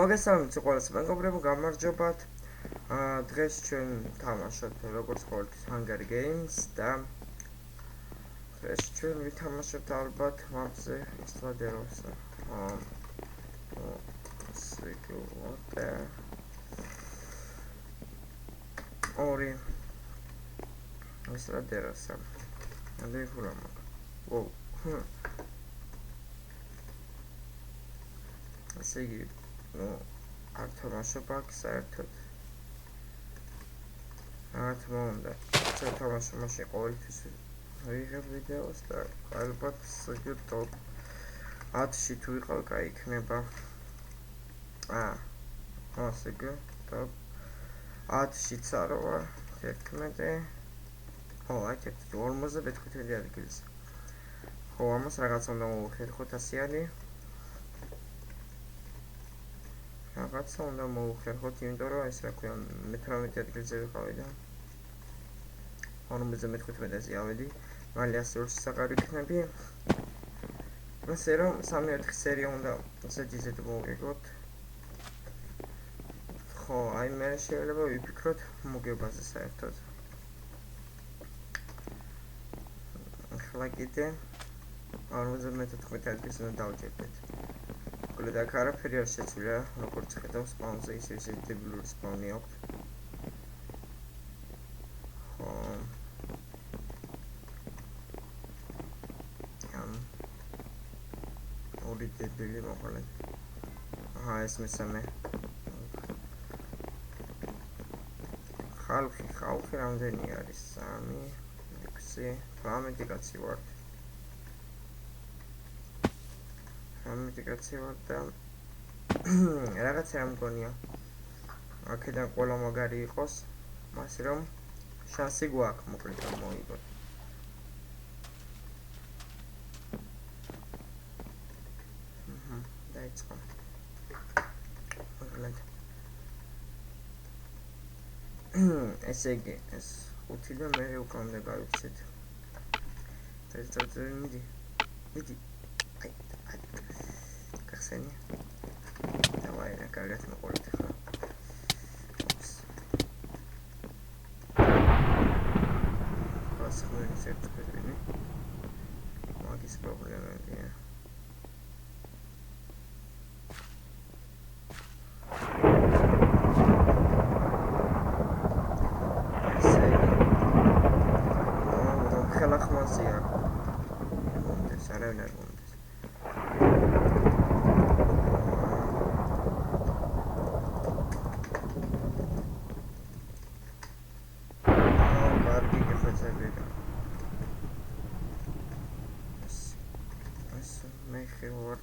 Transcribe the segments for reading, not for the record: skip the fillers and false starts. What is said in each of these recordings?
მოგესალმებით ყველას მეგობრებო, გამარჯობათ. დღეს ჩვენ თამაშობთ როგორც ყოველთვის Hunger Games და დღეს ჩვენ ვითამაშებთ ალბათ მაპზე Sladeros-ს. ორი Sladeros-ს. ანუ ხურამა. ასე იგი, არ თამაშობ აქ საერთოდ. რა თქმა უნდა, ჩვენ თამაშობ მაშინ ყოველთვის ვიღებ ვიდეოს და ალბათ YouTube 10-ში თუ ვიყავ, კაი იქნება. ასე იგი, top 10-შიც არ ვარ, 11. აი 45 ადგილზე. ხო, ამას რაღაც უნდა მოვხერხოთ ასიანი. რაღაცა უნდა მოვხერხოთ, იმიტომ რომ ეს რა ქვია, 18 ადგილზე ვიყავი და 45-ზე ავედი, მალე 100-ში საყარი იქნები. ასე რომ 3-4 სერია უნდა ზედიზედ მოვიგოთ. ხო, აი მე შეიძლება ვიფიქროთ მოგებაზე საერთოდ. ახლა კიდე 54 ადგილს უნდა დავჭერდეთ. და აქ არაფერი არ შეცვლია, როგორც ხედავ სპაუნზე ისე დებილური სპაუნი აქვს. ხო. ორი დებილი მოყოლეთ. ეს მესამე. ხალხი რამდენი არის? 3, 6, 18 კაცი ვართ. კაცი ვარ და რაღაცა რა მგონია. აქედან ყველა მაგარი იყოს, მასე რომ შანსი გვაქვს მოკლედ რომ მოვიგოთ. დაიწყო. მოკლედ. ესე იგი, ეს 5 და მე უკამდე გავიქცეთ. მიდი. Ксения. Давай, накалять на поле. Посмотрим сердце подвини. Магис проблемы. Халахмазия. Саравнер.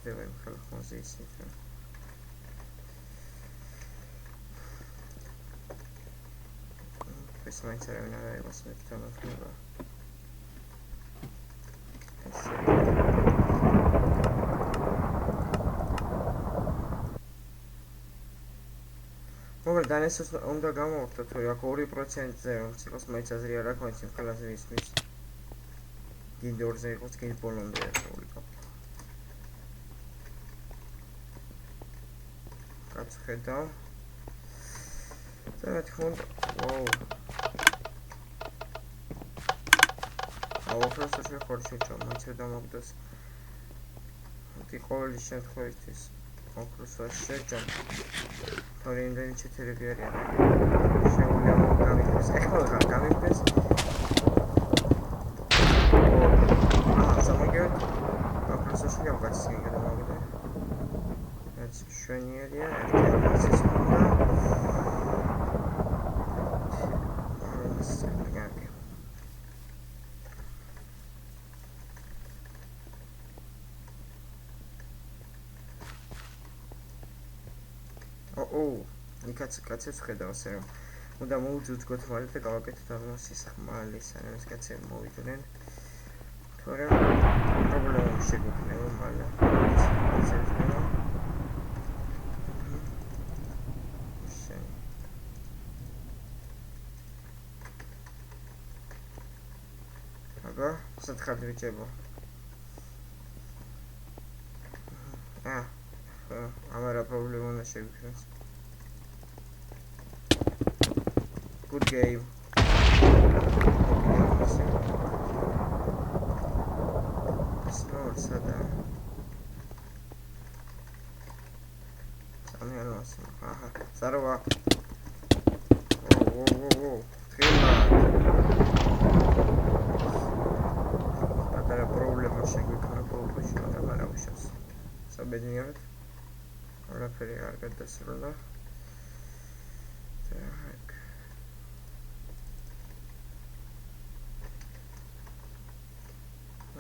Давай халахмон здесь. Посмотрите, наверное, я вас метал на хлеба. Mogel danes უნდა გამოვხდოთ, რომ აქ 2%-ზე იყოს მაინც აზრი არ აქვს, იმ ხელაზე ისმის. გინდა 2-ზე იყოს, გინდა ბოლომდე იყო. ხედავ და რა თქმა უნდა აუხროს შეხორჩო მაინც დამოგდეს კი ყოველი შემთხვევისთვის აუხროს შეჭამ თორე იმდენი ჩეთერები არიან შეუძლია გამიქრეს ეხლა გამიქრეს სამაგერთ აუხროს შეჭამ გასცინე დამოგდეს შვენიერია ერთის უნდა კაცებს ხედავ ასე რომ უნდა მოვუძუძგოთ მალე და გავაკეთოთ აღმოსის ხმალი სანამ ეს კაცები მოვიდნენ თორემ პრობლემა შეგვექნება მალე სათხარ ვიჭებო ამარა პრობლემა უნდა შეგვიქმნას. Good game. Sada. Samyalmas. Aha. Sarva. Whoa. Trima. Patara problema შეგვიქნა პრობლემაში, მაგრამ არა უშავს. საბედნიეროდ. ყველაფერი კარგად დასრულდა. Так.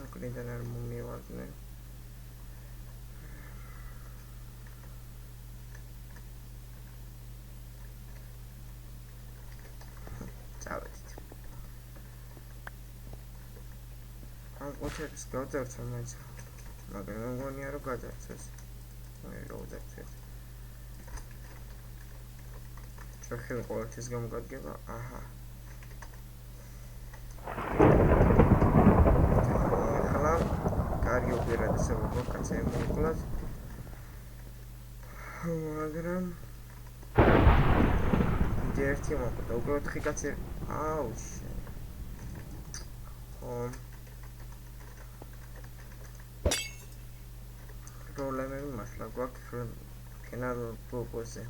Აქედან არ მომივარდნენ. წავედით. ამ ოთებს გავძარცვა მაინც. მაგრამ მგონია რომ გადააცეს. მე გავძარცვეთ. ჩვენ ყოველთვის გამოგადგება. აჰა. კარგი ოპერაცია ვაკაცე მოკლად. მაგრამ ერთი მოკლედ უკვე 4 კაცი. აუში. პრობლემები მართლა გვაქვს ფინალ პოპოზე.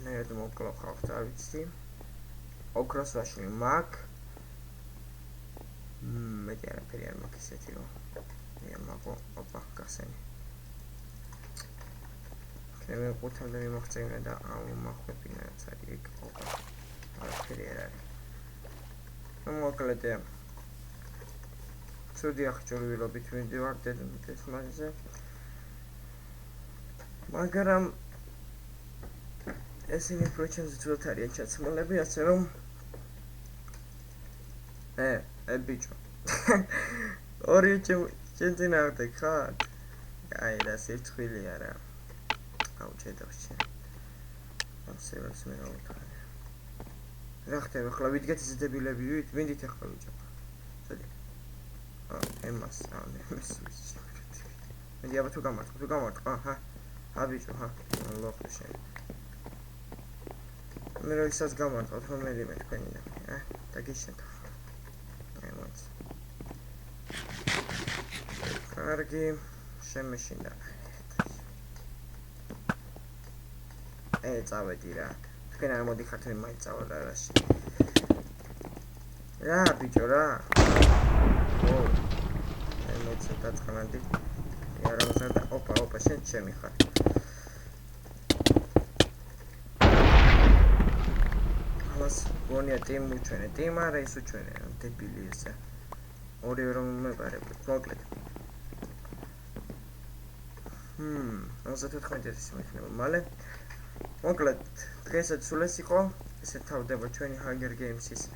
ნერდ მოკლო ხავთ არ ვიცი. ოქროს ვაშლი მაგ მეტი არაფერი არ მაქვს ისეთი რომ მაგო ოპა გასენი მე ყუთამდე მიმოხწევნა და ამოხვეპინა რაც არის ეგ ოპა არაფერი არ არის მოკლედ ცუდი აღჭურვილობით მივდივარ დედმაზე მაგრამ ესენი პროჩენზე ძველთ არიან ჩაცმულები ასე რომ ბიჭო ორი ჩემ წინააღმდეგ ხარ? აი და სირცხვილი არა აუჩედავში ამსეველს მე გავუთხარი რა ხდება ახლა ვიდგეთ ეს დებილები ვინდით ახლა ბიჭო წოდი ემას მე აბა თუ გამარტყ ჰა ბიჭო ჰა ლოხი შენ მე რო ისას გამარტყავთ რომ მე თქვენი და გიშენ კარგი შემეშინდა წავედი რა თქვენ არ მოდიხართ მე მაინც წავალ რაში რა ბიჭო რა მე ცოტა წყნადი არა მზარდა ოპა შენ ჩემი ხარ ამას გონია ტიმ უჩვენე ტიმ არა ის უჩვენე დებილი ესა ორივე რომ მეყარებთ მოკლედ 34-ის მექნება მალე მოკლედ დღესაც სულ ეს იყო ესე თავდება ჩვენი Hunger Games-ის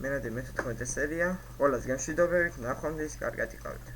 მე-14 სერია ყველას გამშვიდობებით ნახვამდის კარგად იყავით